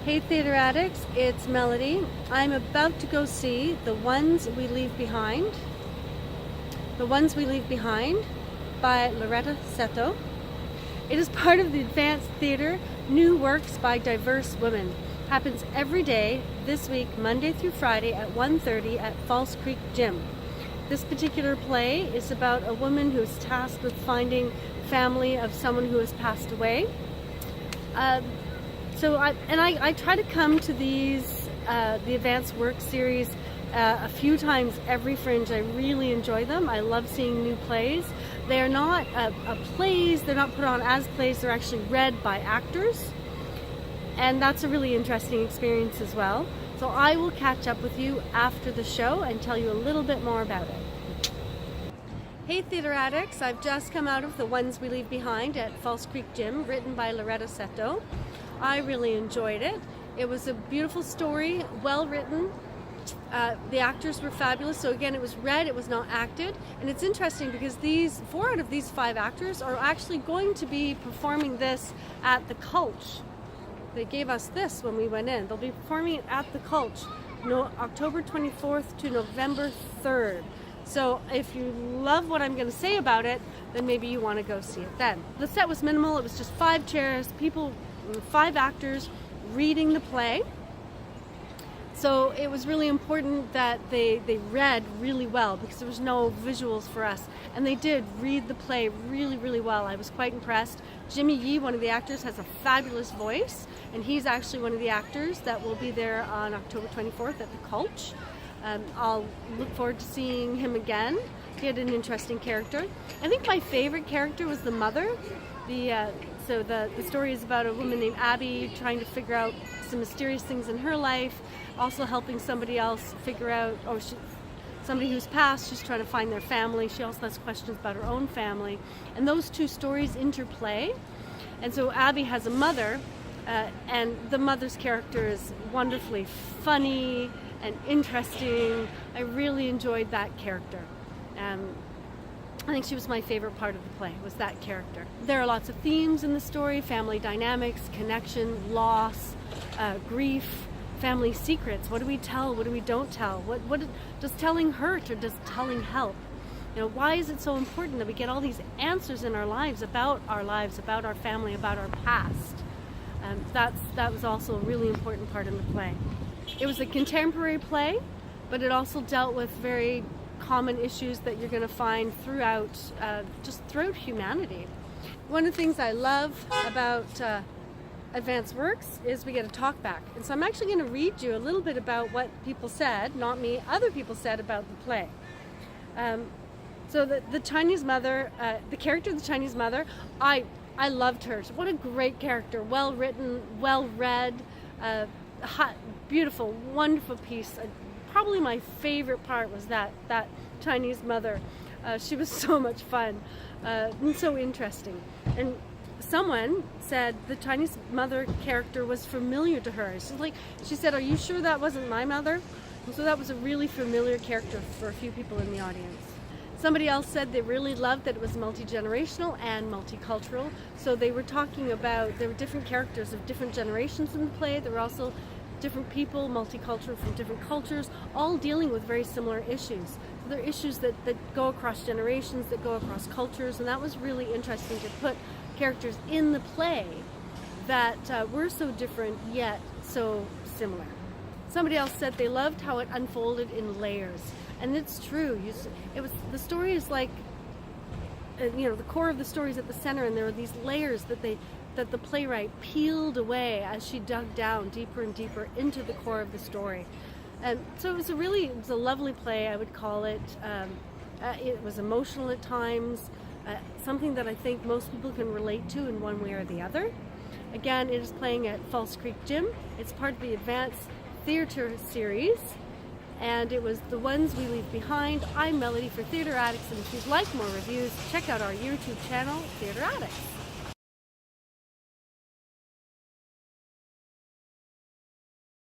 Hey Theater Addicts, it's Melody. I'm about to go see The Ones We Leave Behind. The Ones We Leave Behind by Loretta Seto. It is part of the Advanced Theater New Works by Diverse Women. Happens every day this week, Monday through Friday at 1:30 at False Creek Gym. This particular play is about a woman who is tasked with finding family of someone who has passed away. I try to come to these, the Advanced Work series a few times every Fringe. I really enjoy them. I love seeing new plays. They are not plays, they're not put on as plays, they're actually read by actors. And that's a really interesting experience as well. So I will catch up with you after the show and tell you a little bit more about it. Hey Theater Addicts, I've just come out of The Ones We Leave Behind at False Creek Gym, written by Loretta Seto. I really enjoyed it. It was a beautiful story, well written. The actors were fabulous. So again, it was read, it was not acted. And it's interesting because 4 out of these 5 actors are actually going to be performing this at the Cultch. They gave us this when we went in. They'll be performing it at the Cultch, October 24th to November 3rd. So if you love what I'm going to say about it, then maybe you want to go see it then. The set was minimal. It was just 5 chairs, 5 actors reading the play. So it was really important that they read really well because there was no visuals for us. And they did read the play really, really well. I was quite impressed. Jimmy Yee, one of the actors, has a fabulous voice. And he's actually one of the actors that will be there on October 24th at the Cultch. I'll look forward to seeing him again. He had an interesting character. I think my favorite character was the mother. So the story is about a woman named Abby trying to figure out some mysterious things in her life, also helping somebody else figure out, somebody who's passed, she's trying to find their family. She also has questions about her own family. And those 2 stories interplay. And so Abby has a mother, and the mother's character is wonderfully funny and interesting. I really enjoyed that character. I think she was my favorite part of the play, was that character. There are lots of themes in the story: family dynamics, connection, loss, grief, family secrets. What do we tell? What do we don't tell? What does telling hurt or does telling help? Why is it so important that we get all these answers in our lives, about our family, about our past? That was also a really important part in the play. It was a contemporary play, but it also dealt with very common issues that you're going to find throughout humanity. One of the things I love about Advanced Works is we get a talk back. And so I'm actually going to read you a little bit about what people said, not me, other people said about the play. So the Chinese mother, the character of the Chinese mother, I loved her. What a great character, well written, well read, beautiful, wonderful piece. Probably my favorite part was that Chinese mother. She was so much fun and so interesting. And someone said the Chinese mother character was familiar to her. She said, "Are you sure that wasn't my mother?" And so that was a really familiar character for a few people in the audience. Somebody else said they really loved that it was multi-generational and multicultural. So they were talking about, there were different characters of different generations in the play. There were also different people, multicultural from different cultures, all dealing with very similar issues. So there are issues that go across generations, that go across cultures, and that was really interesting to put characters in the play that were so different yet so similar. Somebody else said they loved how it unfolded in layers, and it's true. The story is like, the core of the story is at the center, and there are these layers that the playwright peeled away as she dug down deeper and deeper into the core of the story. And so it was a lovely play, I would call it. It was emotional at times, something that I think most people can relate to in one way or the other. Again, it is playing at False Creek Gym. It's part of the Advanced Theater series, and it was The Ones We Leave Behind. I'm Melody for Theater Addicts, and if you'd like more reviews, check out our YouTube channel, Theater Addicts.